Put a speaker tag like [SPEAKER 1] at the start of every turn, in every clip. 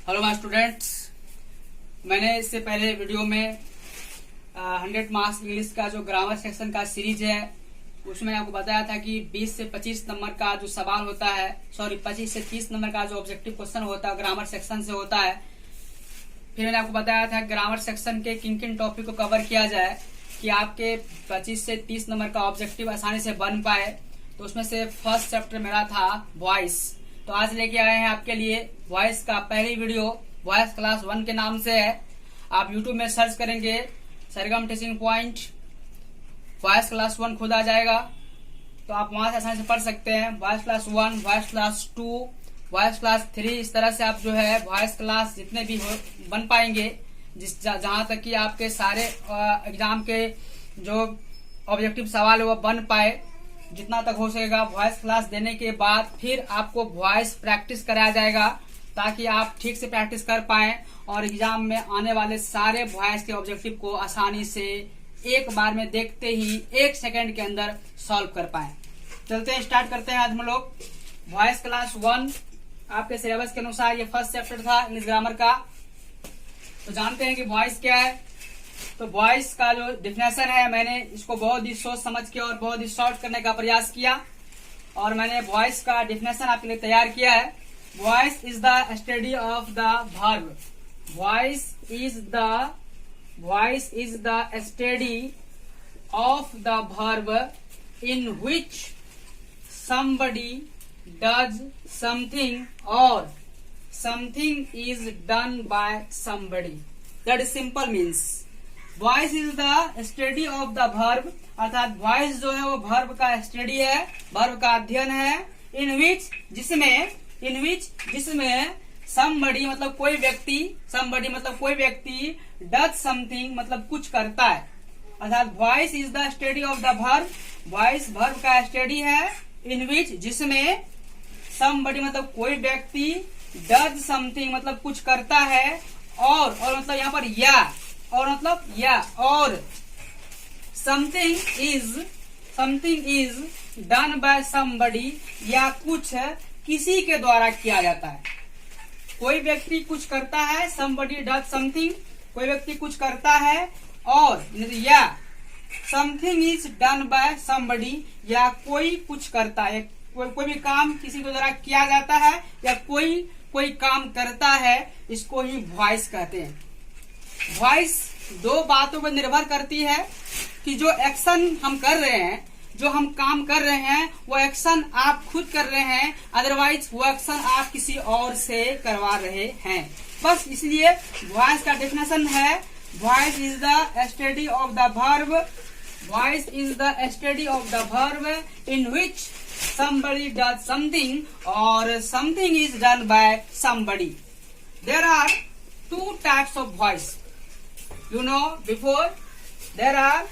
[SPEAKER 1] Hello my students, मैंने इससे पहले वीडियो में 100 मार्क्स इंग्लिश का जो ग्रामर सेक्शन का सीरीज है उसमें आपको बताया था कि 20 से 25 नंबर का जो सवाल होता है, 25 से 30 नंबर का जो ऑब्जेक्टिव क्वेश्चन होता है ग्रामर सेक्शन से होता है। फिर मैंने आपको बताया था ग्रामर सेक्शन के किन किन टॉपिक को कवर किया जाए कि आपके 25 से 30 नंबर का ऑब्जेक्टिव आसानी से बन पाए। तो उसमें से फर्स्ट चैप्टर मेरा था वॉइस। तो आज लेके आए हैं आपके लिए वॉइस का पहली वीडियो, वॉइस क्लास 1 के नाम से है। आप यूट्यूब में सर्च करेंगे सरगम टीचिंग पॉइंट, वॉइस क्लास 1 खुद आ जाएगा। तो आप वहां से आसानी से पढ़ सकते हैं voice class 1, voice class 2, voice class 3। इस तरह से आप जो है वॉइस क्लास जितने भी बन पाएंगे, जहां तक कि आपके सारे एग्जाम के जो ऑब्जेक्टिव सवाल है वो बन पाए, जितना तक हो सकेगा। वॉइस क्लास देने के बाद फिर आपको वॉइस प्रैक्टिस कराया जाएगा ताकि आप ठीक से प्रैक्टिस कर पाएं और एग्जाम में आने वाले सारे वॉइस के ऑब्जेक्टिव को आसानी से एक बार में देखते ही 1 सेकंड के अंदर सॉल्व कर पाएं। चलते हैं, स्टार्ट करते हैं। आज हम लोग वॉइस क्लास 1 आपके सिलेबस के अनुसार ये फर्स्ट चैप्टर था इंग्लिश ग्रामर का। तो जानते हैं कि वॉइस क्या है। तो वॉइस का जो डिफिनेशन है, मैंने इसको बहुत ही सोच समझ के और बहुत ही शॉर्ट करने का प्रयास किया और मैंने वॉइस का डिफिनेशन आपके लिए तैयार किया है। Voice is the study of the verb. Voice is the study of the verb in which somebody does something or something is done by somebody. That is simple means. Voice is the study of the verb, अर्थात voice जो है वो verb का study है, verb का अध्ययन है। in which जिसमें somebody मतलब कोई व्यक्ति, somebody मतलब कोई व्यक्ति, does something मतलब कुछ करता है। अर्थात voice is the study of the verb, voice verb का स्टडी है। in which जिसमें somebody मतलब कोई व्यक्ति, does something मतलब कुछ करता है, और मतलब यहाँ पर या, और मतलब या, और something is done by somebody या कुछ किसी के द्वारा किया जाता है। कोई व्यक्ति कुछ करता है, somebody does something, कोई व्यक्ति कुछ करता है, और या something is done by somebody या कोई कुछ करता है, कोई भी काम किसी के द्वारा किया जाता है या कोई काम करता है, इसको ही वॉइस कहते हैं। वॉइस दो बातों पर निर्भर करती है कि जो एक्शन हम कर रहे हैं, जो हम काम कर रहे हैं, वो एक्शन आप खुद कर रहे हैं, अदरवाइज वो एक्शन आप किसी और से करवा रहे हैं। बस इसलिए वॉइस का डेफिनेशन है voice is the study of the verb, voice is the study of the verb in which somebody does something or something is done by somebody. There are 2 types of voice. You know before there are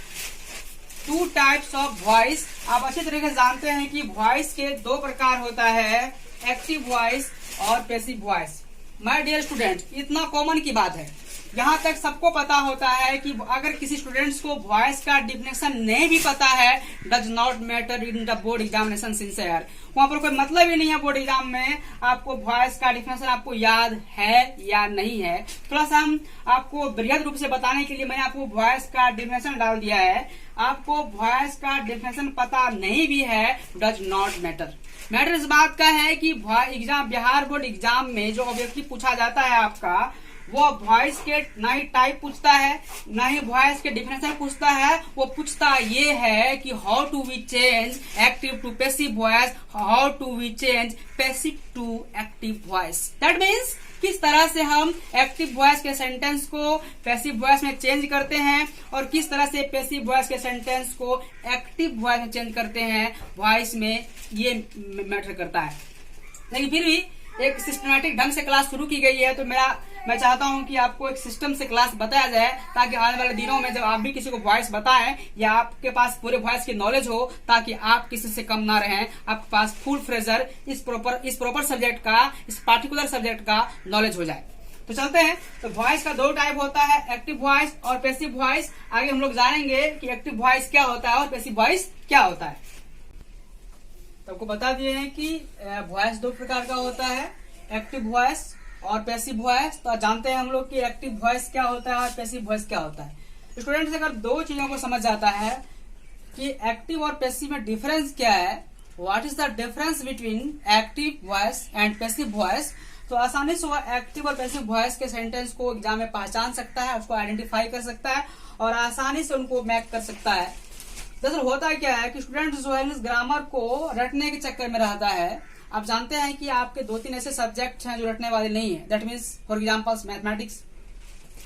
[SPEAKER 1] 2 types of voice. आप अच्छी तरीके से जानते हैं कि voice के 2 प्रकार होता है, एक्टिव वॉइस और passive voice. My dear student, इतना कॉमन की बात है, यहाँ तक सबको पता होता है कि अगर किसी स्टूडेंट्स को वॉइस का डिफिनेशन नहीं भी पता है, does not matter in the board examination sincere, वहां पर कोई मतलब ही नहीं है बोर्ड एग्जाम में आपको वॉइस का डिफिनेशन आपको याद है या नहीं है। प्लस हम आपको बृहद रूप से बताने के लिए मैंने आपको वॉइस का डिफिनेशन डाल दिया है। आपको वॉइस का डिफिनेशन पता नहीं भी है, डज नॉट मैटर। मैटर इस बात का है कि एग्जाम, बिहार बोर्ड एग्जाम में जो ऑब्जेक्टिव पूछा जाता है आपका, वो वॉइस के ना ही टाइप पूछता है, ना ही वॉइस के डिफिनेशन पूछता है। वो पूछता ये है कि how to we change active to passive voice, how to we change passive to active voice. That means किस तरह से हम एक्टिव वॉइस के सेंटेंस को पैसिव वॉइस में चेंज करते हैं और किस तरह से पैसिव वॉइस के सेंटेंस को एक्टिव वॉइस में चेंज करते हैं, वॉइस में ये मैटर करता है। लेकिन फिर भी एक सिस्टमैटिक ढंग से क्लास शुरू की गई है, तो मैं चाहता हूं कि आपको एक सिस्टम से क्लास बताया जाए ताकि आने वाले दिनों में जब आप भी किसी को वॉइस बताएं या आपके पास पूरे वॉइस की नॉलेज हो, ताकि आप किसी से कम ना रहें, आपके पास फुल फ्रेजर इस प्रॉपर सब्जेक्ट का, इस पार्टिकुलर सब्जेक्ट का नॉलेज हो जाए। तो चलते हैं। तो वॉइस का 2 टाइप होता है, एक्टिव वॉइस और पैसिव वॉइस। आगे हम लोग जानेंगे कि एक्टिव वॉइस क्या होता है और पैसिव वॉइस क्या होता है। तो आपको बता दिए हैं कि वॉइस 2 प्रकार का होता है, एक्टिव वॉइस और पैसिव वॉइस। तो जानते हैं हम लोग कि एक्टिव वॉइस क्या होता है और पैसिव वॉइस क्या होता है। स्टूडेंट्स अगर दो चीजों को समझ जाता है कि एक्टिव और पैसिव में डिफरेंस क्या है, what is the difference between active voice and passive voice, तो आसानी से वह एक्टिव और पैसिव वॉइस के सेंटेंस को एग्जाम में पहचान सकता है, उसको आइडेंटिफाई कर सकता है और आसानी से उनको मैच कर सकता है। दरअसल होता क्या है कि स्टूडेंट जो है इस ग्रामर को रटने के चक्कर में रहता है। आप जानते हैं कि आपके 2-3 ऐसे सब्जेक्ट हैं जो रटने वाले नहीं है, that means for example mathematics,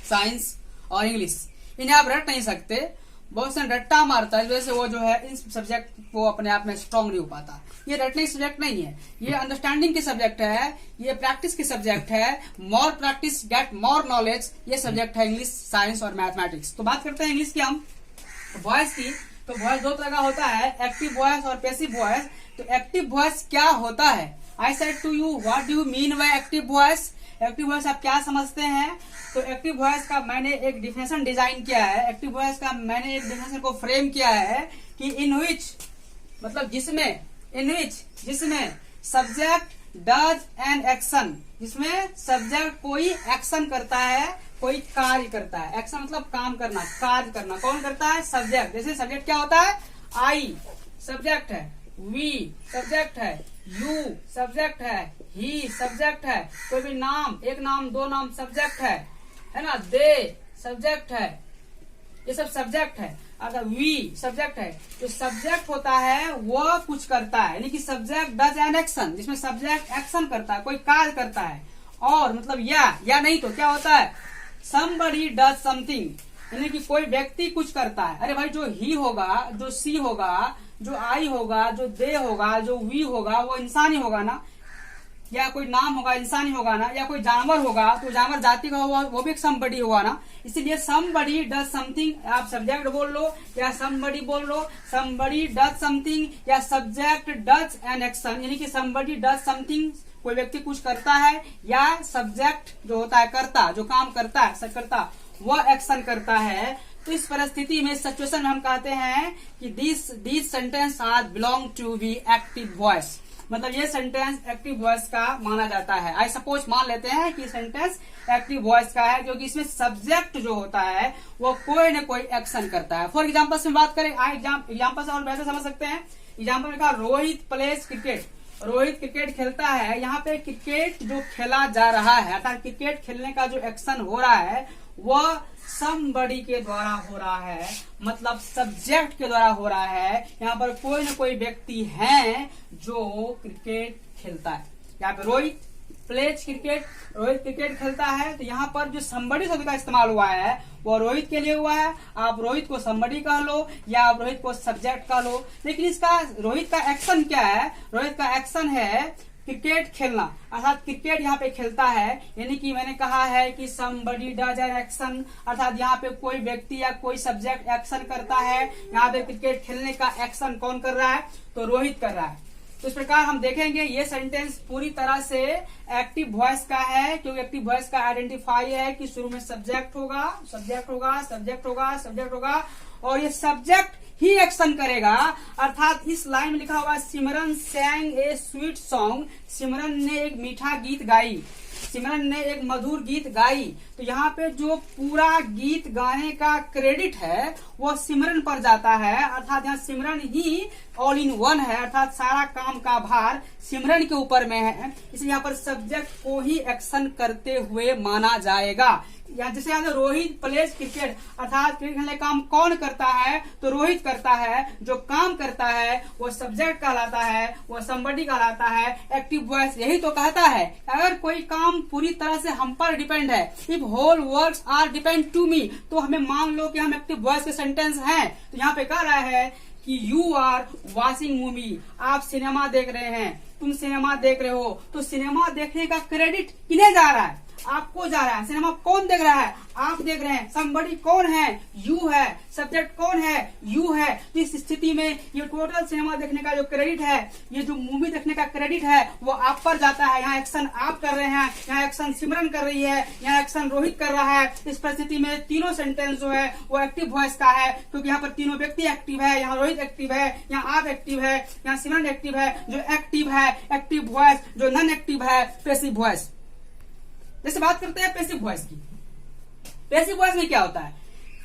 [SPEAKER 1] science और इंग्लिश, इन्हें आप रट नहीं सकते। बहुत से रट्टा मारता है, जैसे वो जो है इन सब्जेक्ट को अपने आप में स्ट्रांग नहीं हो पाता। ये रटने की सब्जेक्ट नहीं है, ये अंडरस्टैंडिंग की सब्जेक्ट है, ये प्रैक्टिस की सब्जेक्ट है। More practice get more knowledge, ये सब्जेक्ट है इंग्लिश, साइंस और मैथमेटिक्स। तो बात करते हैं इंग्लिश की हम वॉइस की। तो वॉइस दो तरह का होता है, एक्टिव वॉइस और पैसिव वॉइस। तो एक्टिव वॉइस क्या होता है? I said to you, what do you mean by active voice? Active voice आप क्या समझते हैं? तो एक्टिव वॉइस का मैंने एक डिफिनेशन डिजाइन किया है, एक्टिव वॉइस का मैंने एक डिफिनेशन को फ्रेम किया है कि इन विच, मतलब जिसमें, इन विच जिसमें सब्जेक्ट डज एन एक्शन, जिसमें सब्जेक्ट कोई एक्शन करता है, कोई कार्य करता है। एक्शन मतलब काम करना, कार्य करना। कौन करता है? सब्जेक्ट। जैसे सब्जेक्ट क्या होता है? आई सब्जेक्ट है, वी सब्जेक्ट है, यू सब्जेक्ट है, ही सब्जेक्ट है। कोई भी नाम, एक नाम, दो नाम सब्जेक्ट है ना। दे सब्जेक्ट है, ये सब सब्जेक्ट है। अगर वी सब्जेक्ट है, तो सब्जेक्ट होता है वह कुछ करता है, यानी कि सब्जेक्ट डज एन एक्शन, जिसमें सब्जेक्ट एक्शन करता है, कोई कार्य करता है। और मतलब या नहीं तो क्या होता है? somebody does something, यानी कि कोई व्यक्ति कुछ करता है। अरे भाई जो ही होगा, जो सी होगा, जो आई होगा, जो दे होगा, जो वी होगा, वो इंसान ही होगा ना, या कोई नाम होगा इंसान ही होगा ना, या कोई जानवर होगा तो जानवर जाति का होगा, वो भी एक somebody होगा ना। इसीलिए somebody does something, आप सब्जेक्ट बोल लो या somebody बोल लो, somebody does something या सब्जेक्ट does an action, यानी कि somebody does something, कोई व्यक्ति कुछ करता है, या सब्जेक्ट जो होता है कर्ता, जो काम करता है, सकर्ता, वह एक्शन करता है। तो इस परिस्थिति में, सिचुएशन में हम कहते हैं कि this sentence are belong to be active voice, मतलब ये सेंटेंस एक्टिव वॉइस का माना जाता है। आई सपोज मान लेते हैं कि सेंटेंस एक्टिव वॉइस का है, क्योंकि इसमें सब्जेक्ट जो होता है वो कोई न कोई एक्शन करता है। फॉर एग्जाम्पल से बात करें, एग्जाम्पल से और बेहतर समझ सकते हैं। एग्जाम्पल में कहा Rohit pledge cricket, Rohit cricket खेलता है। यहाँ पे क्रिकेट जो खेला जा रहा है, अर्थात क्रिकेट खेलने का जो एक्शन हो रहा है वह somebody के द्वारा हो रहा है, मतलब सब्जेक्ट के द्वारा हो रहा है। यहाँ पर कोई न कोई व्यक्ति है जो क्रिकेट खेलता है। यहाँ पे Rohit pledge cricket, Rohit cricket खेलता है। तो यहाँ पर जो somebody शब्द का इस्तेमाल हुआ है वो रोहित के लिए हुआ है। आप रोहित को somebody कह लो या आप रोहित को सब्जेक्ट कह लो, लेकिन इसका रोहित का एक्शन क्या है? रोहित का एक्शन है क्रिकेट खेलना, अर्थात क्रिकेट यहाँ पे खेलता है। यानी कि मैंने कहा है कि somebody does an action, अर्थात यहाँ पे कोई व्यक्ति या कोई सब्जेक्ट एक्शन करता है। यहाँ पे क्रिकेट खेलने का एक्शन कौन कर रहा है? तो रोहित कर रहा है। तो इस प्रकार हम देखेंगे ये सेंटेंस पूरी तरह से एक्टिव वॉइस का है, क्योंकि एक्टिव वॉइस का आइडेंटिफाई है कि शुरू में सब्जेक्ट होगा, सब्जेक्ट होगा, सब्जेक्ट होगा, सब्जेक्ट होगा, और ये सब्जेक्ट ही एक्शन करेगा। अर्थात इस लाइन में लिखा हुआ सिमरन sang a sweet song, Simran ने एक मीठा गीत गाई, सिमरन ने एक मधुर गीत गाई। तो यहाँ पे जो पूरा गीत गाने का क्रेडिट है वो सिमरन पर जाता है, अर्थात यहाँ सिमरन ही ऑल इन वन है, अर्थात सारा काम का भार सिमरन के ऊपर में है। इसलिए यहाँ पर सब्जेक्ट को ही एक्शन करते हुए माना जाएगा। या जैसे यहाँ रोहित प्लेज क्रिकेट, अर्थात क्रिकेट खेलने काम कौन करता है? तो रोहित करता है। जो काम करता है वो सब्जेक्ट कहलाता है, वो somebody कहलाता है। एक्टिव वॉइस यही तो कहता है अगर कोई काम पूरी तरह से हम पर डिपेंड है, if whole words are depend to me, तो हमें मान लो कि हम एक्टिव वॉइस के सेंटेंस हैं। तो यहाँ पे कह रहा है कि यू आर वॉचिंग मूवी, आप सिनेमा देख रहे हैं, तुम सिनेमा देख रहे हो। तो सिनेमा देखने का क्रेडिट किन्हें जा रहा है? आपको जा रहा है। सिनेमा कौन देख रहा है? आप देख रहे हैं। somebody कौन है? यू है। सब्जेक्ट कौन है? यू है। तो इस स्थिति में ये टोटल सिनेमा देखने का जो क्रेडिट है, ये जो मूवी देखने का क्रेडिट है, वो आप पर जाता है। यहाँ एक्शन आप कर रहे हैं, यहाँ एक्शन सिमरन कर रही है, यहाँ एक्शन रोहित कर रहा है। इस परिस्थिति में तीनों सेंटेंस जो है वो एक्टिव वॉइस का है, क्योंकि यहाँ पर तीनों व्यक्ति एक्टिव है। यहाँ रोहित एक्टिव है, यहाँ आप एक्टिव है, यहाँ सिमरन एक्टिव है। जो एक्टिव है एक्टिव वॉइस, जो नॉन एक्टिव है पैसिव वॉइस। जैसे बात करते हैं पैसिव वॉइस की। पैसिव वॉइस में क्या होता है,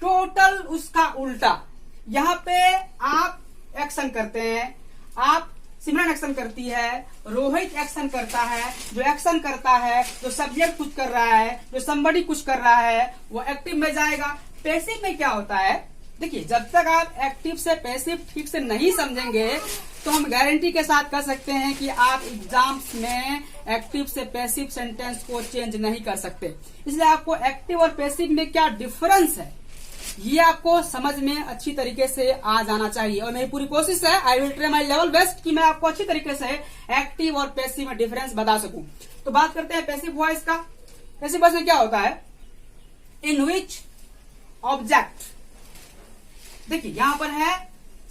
[SPEAKER 1] टोटल उसका उल्टा। यहाँ पे आप एक्शन करते हैं, आप सिमरन एक्शन करती है, रोहित एक्शन करता है। जो एक्शन करता है, जो सब्जेक्ट कुछ कर रहा है, जो somebody कुछ कर रहा है, वो एक्टिव में जाएगा। पैसिव में क्या होता है, देखिए जब तक आप एक्टिव से पैसिव ठीक से नहीं समझेंगे तो हम गारंटी के साथ कह सकते हैं कि आप एग्जाम्स में एक्टिव से पैसिव सेंटेंस को चेंज नहीं कर सकते। इसलिए आपको एक्टिव और पैसिव में क्या डिफरेंस है ये आपको समझ में अच्छी तरीके से आ जाना चाहिए। और मेरी पूरी कोशिश है, I will try my level best, कि मैं आपको अच्छी तरीके से एक्टिव और पैसिव में डिफरेंस बता सकूं। तो बात करते हैं पैसिव वॉइस का। पैसिव वॉइस में क्या होता है, इन विच ऑब्जेक्ट, देखिए यहां पर है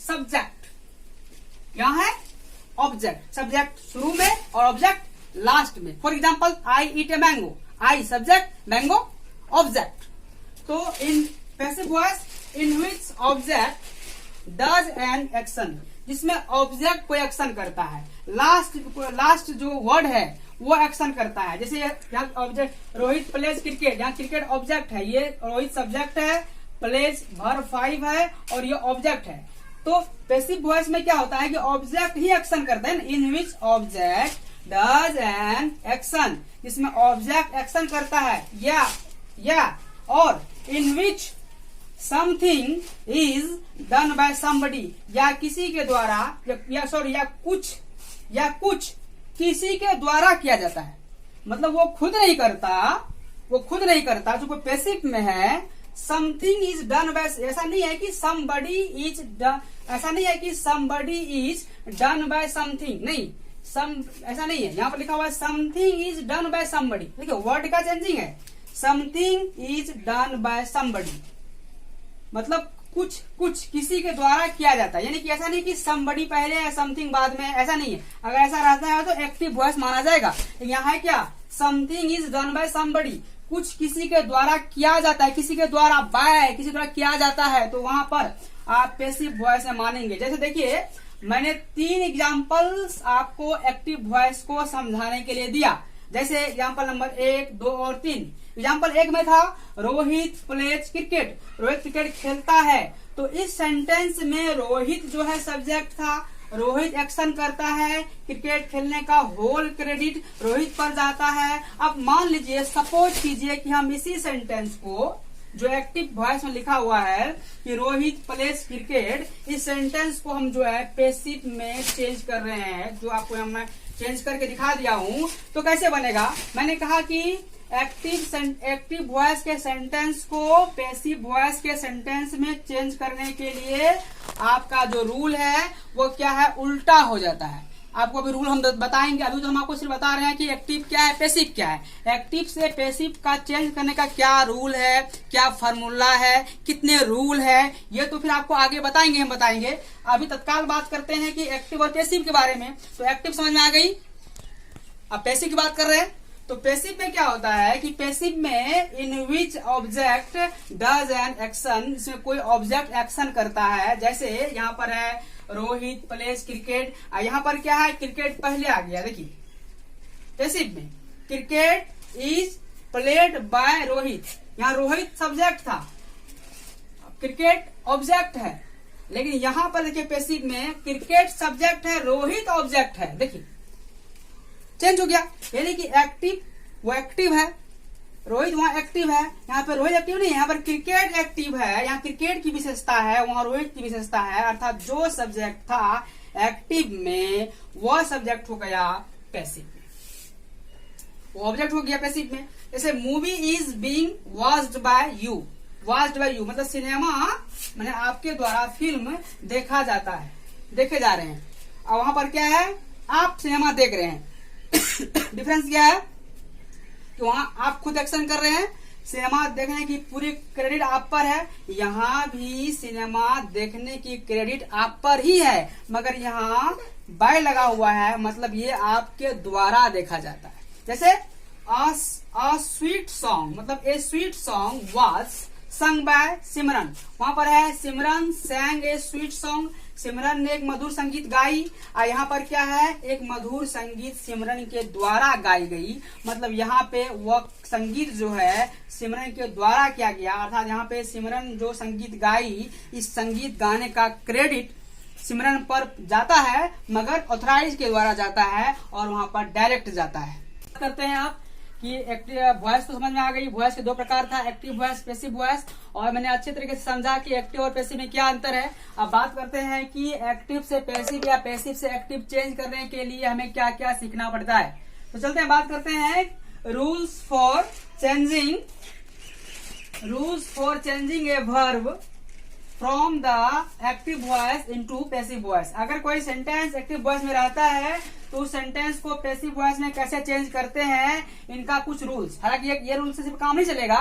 [SPEAKER 1] सब्जेक्ट, यहां है ऑब्जेक्ट। सब्जेक्ट शुरू में और ऑब्जेक्ट लास्ट में। For example, I eat a mango, I subject, mango object. तो in passive voice, in which object does an action, जिसमें ऑब्जेक्ट कोई एक्शन करता है, लास्ट जो वर्ड है वो एक्शन करता है। जैसे यहाँ ऑब्जेक्ट रोहित प्लेज क्रिकेट, यहाँ क्रिकेट ऑब्जेक्ट है, ये रोहित सब्जेक्ट है, प्लेज वर्ब 5 है और ये ऑब्जेक्ट है। तो पैसिव वॉइस में क्या होता है कि ऑब्जेक्ट ही एक्शन करता है, in which object does an action, जिसमें ऑब्जेक्ट एक्शन करता है या और in which something is done by somebody, या किसी के द्वारा या कुछ किसी के द्वारा किया जाता है। मतलब वो खुद नहीं करता, जो पैसिव में है समथिंग इज डन बाय, ऐसा नहीं है कि somebody इज डन, ऐसा नहीं है कि somebody is done bye something, नहीं ऐसा नहीं है। यहाँ पर लिखा हुआ है something is done bye somebody, देखिए वर्ड का चेंजिंग है, something is done bye somebody, मतलब कुछ किसी के द्वारा किया जाता है। यानी कि ऐसा नहीं कि somebody पहले है समथिंग बाद में, ऐसा नहीं है। अगर ऐसा रहता है तो एक्टिव वॉइस माना जाएगा। यहाँ है क्या, something is done bye somebody, कुछ किसी के द्वारा किया जाता है, किसी के द्वारा किसी द्वारा किया जाता है, तो वहां पर आप पैसिव वॉइस में मानेंगे। जैसे देखिए मैंने 3 एग्जाम्पल्स आपको एक्टिव वॉइस को समझाने के लिए दिया। जैसे एग्जाम्पल नंबर 1, 2 और 3। एग्जाम्पल 1 में था Rohit pledge cricket, Rohit cricket खेलता है। तो इस सेंटेंस में रोहित जो है सब्जेक्ट था, रोहित एक्शन करता है, क्रिकेट खेलने का होल क्रेडिट रोहित पर जाता है। अब मान लीजिए, सपोज कीजिए कि हम इसी सेंटेंस को जो एक्टिव वॉइस में लिखा हुआ है कि रोहित प्लेज क्रिकेट, इस सेंटेंस को हम जो है पैसिव में चेंज कर रहे हैं, जो आपको मैं चेंज करके दिखा दिया हूं। तो कैसे बनेगा, मैंने कहा कि एक्टिव वॉइस के सेंटेंस को पैसिव वॉइस के सेंटेंस में चेंज करने के लिए आपका जो रूल है वो क्या है, उल्टा हो जाता है। आपको अभी रूल हम बताएंगे, अभी तो हम आपको सिर्फ बता रहे हैं कि एक्टिव क्या है, पैसिव क्या है। एक्टिव से पैसिव का चेंज करने का क्या रूल है, क्या फार्मूला है, कितने रूल है, ये तो फिर आपको आगे हम बताएंगे। अभी तत्काल बात करते हैं कि एक्टिव और पैसिव के बारे में। तो एक्टिव समझ में आ गई, अब पैसिव की बात कर रहे हैं। तो पैसिव में क्या होता है कि पैसिव में in which object does an action, इसमें कोई ऑब्जेक्ट एक्शन करता है। जैसे यहाँ पर है रोहित प्लेज क्रिकेट, यहाँ पर क्या है, क्रिकेट पहले आ गया। देखिए पैसिव में cricket is played by Rohit, यहाँ रोहित सब्जेक्ट था, क्रिकेट ऑब्जेक्ट है। लेकिन यहाँ पर देखिए पैसिव में क्रिकेट सब्जेक्ट है, रोहित ऑब्जेक्ट है। देखिए चेंज हो गया, यानी कि एक्टिव वो एक्टिव है, रोहित वहां एक्टिव है, यहाँ पे रोहित एक्टिव नहीं है, यहाँ पर क्रिकेट एक्टिव है। यहाँ क्रिकेट की विशेषता है, वहां रोहित की विशेषता है। अर्थात जो सब्जेक्ट था एक्टिव में वह सब्जेक्ट हो गया पैसिव में, वो ऑब्जेक्ट हो गया पैसिव में। जैसे movie is being watched bye you, watched bye you मतलब सिनेमा मैंने आपके द्वारा फिल्म देखा जाता है, देखे जा रहे हैं। और वहां पर क्या है, आप सिनेमा देख रहे हैं। डिफरेंस क्या है कि वहां आप खुद एक्शन कर रहे हैं, सिनेमा देखने की पूरी क्रेडिट आप पर है। यहाँ भी सिनेमा देखने की क्रेडिट आप पर ही है, मगर यहाँ बाय लगा हुआ है, मतलब ये आपके द्वारा देखा जाता है। जैसे अ स्वीट सॉन्ग मतलब a sweet song was sung by Simran, वहां पर है Simran sang a sweet song, Simran ने एक मधुर संगीत गाई। और यहाँ पर क्या है, एक मधुर संगीत सिमरन के द्वारा गाई गई। मतलब यहाँ पे वह संगीत जो है सिमरन के द्वारा किया गया, अर्थात यहाँ पे सिमरन जो संगीत गाई, इस संगीत गाने का क्रेडिट सिमरन पर जाता है, मगर ऑथराइज के द्वारा जाता है और वहां पर डायरेक्ट जाता है। करते हैं आप कि एक्टिव वॉइस तो समझ में आ गई। वॉइस के दो प्रकार था, एक्टिव वॉइस, पैसिव वॉइस, और मैंने अच्छे तरीके से समझा कि एक्टिव और पैसिव में क्या अंतर है। अब बात करते हैं कि एक्टिव से पैसिव या पैसिव से एक्टिव चेंज करने के लिए हमें क्या क्या सीखना पड़ता है। तो चलते हैं, बात करते हैं rules for changing a verb from the active voice into passive voice. अगर कोई सेंटेंस एक्टिव वॉइस में रहता है तो उस सेंटेंस को पैसिव वॉइस में कैसे चेंज करते हैं, इनका कुछ रूल्स। हालांकि ये रूल से सिर्फ काम नहीं चलेगा,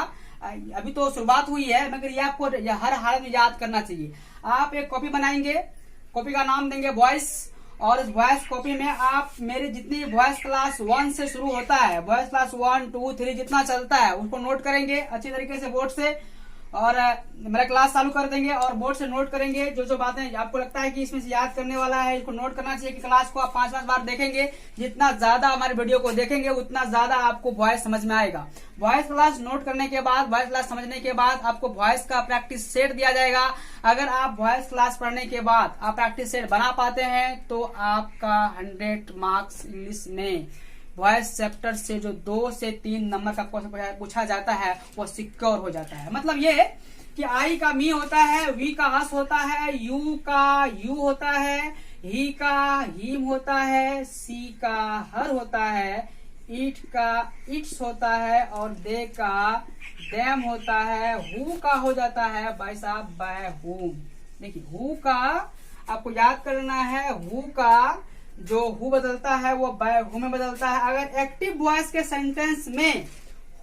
[SPEAKER 1] अभी तो शुरुआत हुई है, मगर ये आपको हर हालत में याद करना चाहिए। आप एक कॉपी बनाएंगे, कॉपी का नाम देंगे वॉइस, और इस वॉइस कॉपी में आप मेरे जितनी वॉइस क्लास 1 से शुरू होता है, वॉइस क्लास 1, 2, 3 जितना चलता है उसको नोट करेंगे अच्छी तरीके से बोर्ड से, और मेरा क्लास चालू कर देंगे और बोर्ड से नोट करेंगे। जो जो बातें आपको लगता है कि इसमें से याद करने वाला है, इसको नोट करना चाहिए। कि क्लास को आप 5-5 बार देखेंगे, जितना ज्यादा हमारे वीडियो को देखेंगे उतना ज्यादा आपको वॉइस समझ में आएगा। वॉइस क्लास नोट करने के बाद, वॉइस क्लास समझने के बाद आपको वॉइस का प्रैक्टिस सेट दिया जाएगा। अगर आप वॉइस क्लास पढ़ने के बाद आप प्रैक्टिस सेट बना पाते हैं तो आपका 100 मार्क्स इंग्लिश में वॉइस चैप्टर से जो 2 से 3 नंबर का क्वेश्चन पूछा जाता है वो सिक्योर हो जाता है। मतलब ये कि आई का मी होता है, वी का अस होता है, यू का यू होता है, ही का हिम होता है, सी का हर होता है, इट का इट्स होता है, और दे का देम होता है, हु का हो जाता है बाय साहब बाय हुम। देखिए हु का आपको याद करना है, हु का जो हु बदलता है वो बाय हु में बदलता है। अगर एक्टिव वॉइस के सेंटेंस में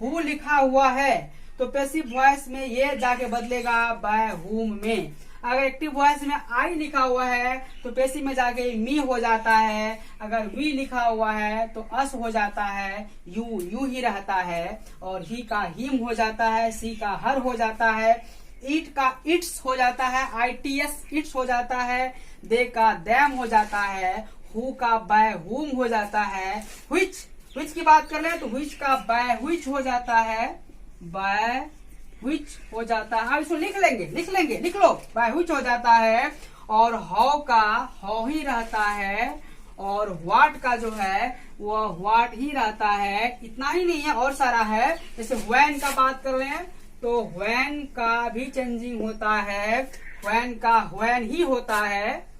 [SPEAKER 1] हु लिखा हुआ है तो पैसिव वॉइस में ये जाके बदलेगा बाय हुम में। अगर एक्टिव वॉइस में आई लिखा हुआ है तो पैसिव में जाके मी हो जाता है। अगर वी लिखा हुआ है तो अस हो जाता है, यू ही रहता है, और ही का हिम हो जाता है, सी का हर हो जाता है, इट का इट्स हो जाता है, ITS इट्स हो जाता है, दे का दैम हो जाता है, हु का बाय हुम हो जाता है, व्हिच की बात कर ले तो व्हिच का बाय व्हिच हो जाता है, बाय व्हिच हो जाता है। इसको लिख लो, बाय व्हिच हो जाता है, और हाउ का हाउ ही रहता है, और व्हाट का जो है वो व्हाट ही रहता है। इतना ही नहीं है, और सारा है। जैसे व्हेन का बात कर रहे हैं तो व्हेन का भी चेंजिंग होता है, व्हेन का व्हेन ही होता है।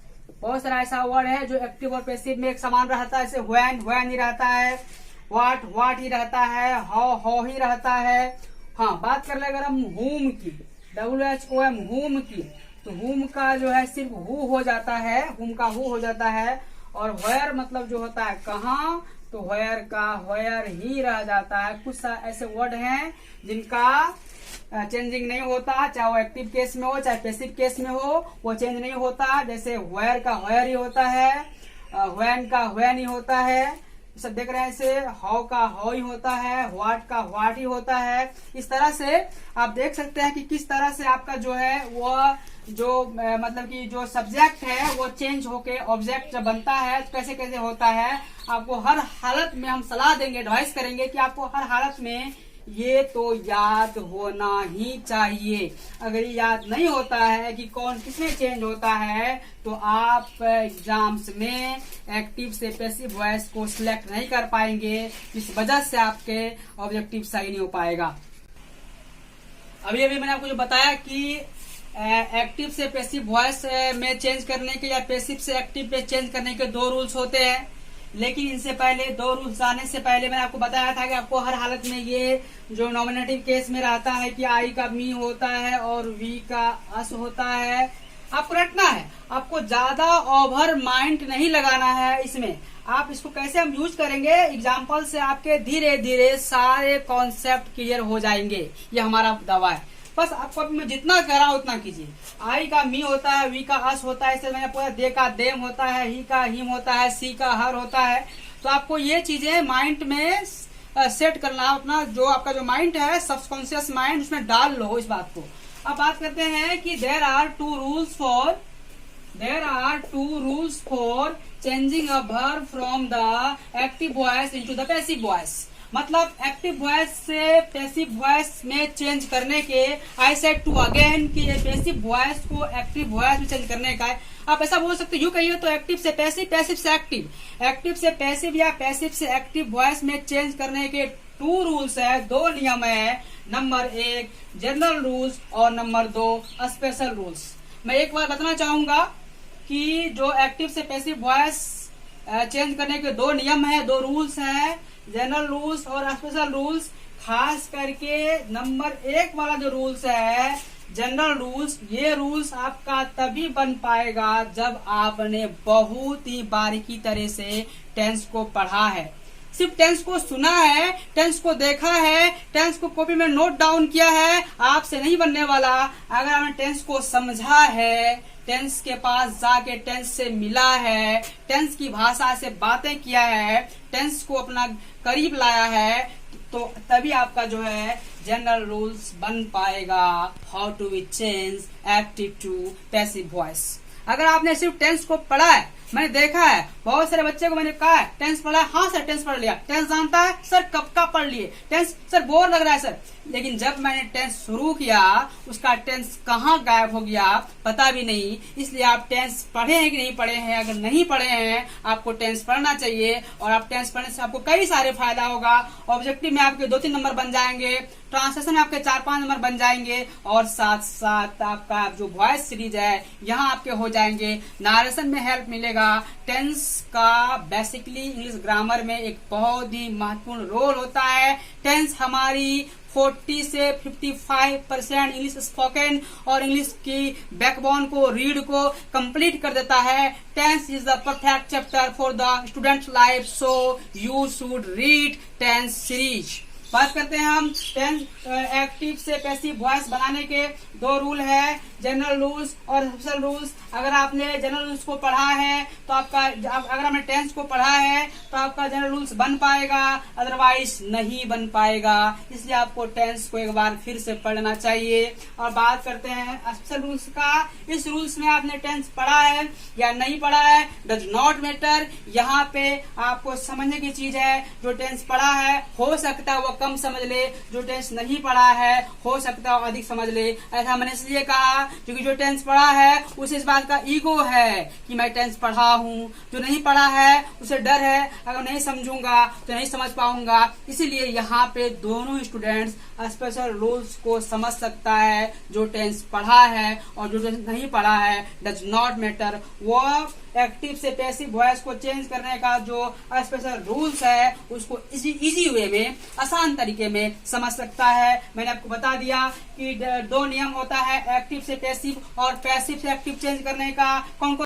[SPEAKER 1] बहुत सारा ऐसा वर्ड है जो एक्टिव और पैसिव में एक समान रहता है, जैसे व्हेन ही रहता है, व्हाट ही रहता है, हाउ ही रहता है। हाँ, बात कर ले अगर हम हुम की, WHOM हुम की, तो हुम का जो है सिर्फ हु हो जाता है, हुम का हु हो जाता है। और व्हेयर मतलब जो होता है कहाँ, तो व्हेयर का व्हेयर ही रह जाता है। कुछ ऐसे वर्ड हैं जिनका चेंजिंग नहीं होता, चाहे वो एक्टिव केस में हो चाहे पैसिव केस में हो, वो चेंज नहीं होता। जैसे व्हेयर का व्हेयर ही होता है, व्हेन का व्हेन ही होता है, सब देख रहे हैं। इसे हाउ का हाउ ही होता है, व्हाट का व्हाट ही होता है। इस तरह से आप देख सकते हैं कि किस तरह से आपका जो है वो जो मतलब कि जो सब्जेक्ट है वो चेंज होके ऑब्जेक्ट जब बनता है तो कैसे कैसे होता है। आपको हर हालत में हम सलाह देंगे, एडवाइस करेंगे कि आपको हर हालत में ये तो याद होना ही चाहिए। अगर ये याद नहीं होता है कि कौन किसमें चेंज होता है तो आप एग्जाम्स में एक्टिव से पैसिव वॉइस को सिलेक्ट नहीं कर पाएंगे, इस वजह से आपके ऑब्जेक्टिव सही नहीं हो पाएगा। अभी मैंने आपको जो बताया कि एक्टिव से पैसिव वॉइस में चेंज करने के या पैसिव से एक्टिव पे चेंज करने के 2 रूल्स होते हैं। लेकिन इनसे पहले 2 रूल्स आने से पहले मैंने आपको बताया था कि आपको हर हालत में ये जो नॉमिनेटिव केस में रहता है कि आई का मी होता है और वी का अस होता है, आपको रटना है। आपको ज्यादा ओवर माइंड नहीं लगाना है इसमें। आप इसको कैसे हम यूज करेंगे, एग्जाम्पल से आपके धीरे धीरे सारे कॉन्सेप्ट क्लियर हो जाएंगे, ये हमारा दावा है। बस आपको अभी मैं जितना कह रहा हूँ उतना कीजिए। आई का मी होता है, वी का अस होता है, इससे मैंने पूरा दे का देम होता है, ही का हिम होता है, सी का हर होता है। तो आपको ये चीजें माइंड में सेट करना, अपना जो आपका जो माइंड है सबकॉन्शियस माइंड उसमें डाल लो इस बात को। अब बात करते हैं कि there are 2 rules for there are 2 rules for changing a verb from the active voice into the passive voice. मतलब एक्टिव वॉइस से पैसिव वॉइस में चेंज करने के, आई सेड टू अगेन कि ये पैसिव वॉइस को एक्टिव वॉइस में change करने का है। आप ऐसा बोल सकते हो, यूं कहिए तो एक्टिव से पैसिव, पैसिव से एक्टिव, एक्टिव से पैसिव या पैसिव से एक्टिव वॉइस में चेंज करने के 2 रूल्स है, 2 नियम है। नंबर 1 जनरल रूल्स और नंबर 2 स्पेशल रूल्स। मैं एक बार बताना चाहूंगा कि जो एक्टिव से पैसिव वॉइस चेंज करने के 2 नियम है, 2 रूल्स है, जनरल रूल्स और स्पेशल रूल्स। खास करके नंबर 1 वाला जो रूल्स है जनरल रूल्स, ये रूल्स आपका तभी बन पाएगा जब आपने बहुत ही बारीकी तरह से टेंस को पढ़ा है। सिर्फ टेंस को सुना है, टेंस को देखा है, टेंस को कॉपी में नोट डाउन किया है, आपसे नहीं बनने वाला। अगर आपने टेंस को समझा है, टेंस के पास जाके टेंस से मिला है, टेंस की भाषा से बातें किया है, टेंस को अपना करीब लाया है, तो तभी आपका जो है जनरल रूल्स बन पाएगा। How to we change active to passive voice. अगर आपने सिर्फ टेंस को पढ़ा है, मैंने देखा है बहुत सारे बच्चे को मैंने कहा है टेंस पढ़ा है, हाँ सर टेंस पढ़ लिया, टेंस जानता है सर, कब का पढ़ लिए, टेंस सर बोर लग रहा है सर। लेकिन जब मैंने टेंस शुरू किया, उसका टेंस कहाँ गायब हो गया पता भी नहीं। इसलिए आप टेंस पढ़े हैं कि नहीं पढ़े हैं? अगर नहीं पढ़े हैं, आपको टेंस पढ़ना चाहिए, और आप टेंस पढ़ने से आपको कई सारे फायदा होगा। ऑब्जेक्टिव में आपके 2-3 नंबर बन जाएंगे, ट्रांसलेशन में आपके 4-5 नंबर बन जाएंगे, और साथ साथ आपका जो वॉइस सीरीज है यहाँ आपके हो जाएंगे। नारेशन में हेल्प मिलेगा। टेंस का बेसिकली इंग्लिश ग्रामर में एक बहुत ही महत्वपूर्ण रोल होता है। टेंस हमारी 40 से 55% इंग्लिश स्पोकन और इंग्लिश की बैकबोन को, रीड को कंप्लीट कर देता है। Tense is the perfect chapter for the student life, so you should read tense series. बात करते हैं हम टेंस एक्टिव से पैसिव वॉइस बनाने के 2 रूल है, जनरल रूल्स और स्पेशल रूल्स। अगर आपने जनरल रूल्स को पढ़ा है तो आपका, अगर आपने टेंस को पढ़ा है तो आपका जनरल रूल्स बन पाएगा, अदरवाइज नहीं बन पाएगा। इसलिए आपको टेंस को एक बार फिर से पढ़ना चाहिए। और बात करते हैं स्पेशल रूल्स का। इस रूल्स में आपने टेंस पढ़ा है या नहीं पढ़ा है डज नॉट मैटर। यहाँ पे आपको समझने की चीज है, जो टेंस पढ़ा है हो सकता है वो कम समझ ले, जो टेंस नहीं पढ़ा है हो सकता है अधिक समझ ले। ऐसा मैंने इसलिए कहा क्योंकि जो टेंस पढ़ा है उसे इस बात का ईगो है कि मैं टेंस पढ़ा हूँ, जो नहीं पढ़ा है उसे डर है अगर नहीं समझूंगा तो नहीं समझ पाऊंगा। इसीलिए यहाँ पे दोनों स्टूडेंट्स स्पेशल रूल्स को समझ सकता है, जो टेंस पढ़ा है और जो टेंस नहीं पढ़ा है डज नॉट मैटर। वो एक्टिव से पैसिव वॉइस को चेंज करने का जो स्पेशल रूल्स है उसको इजी वे में, आसान तरीके में समझ सकता है। मैंने आपको बता दिया कि 2 नियम होता है एक्टिव से पैसिव और पैसिव से एक्टिव चेंज करने का। कौन कौन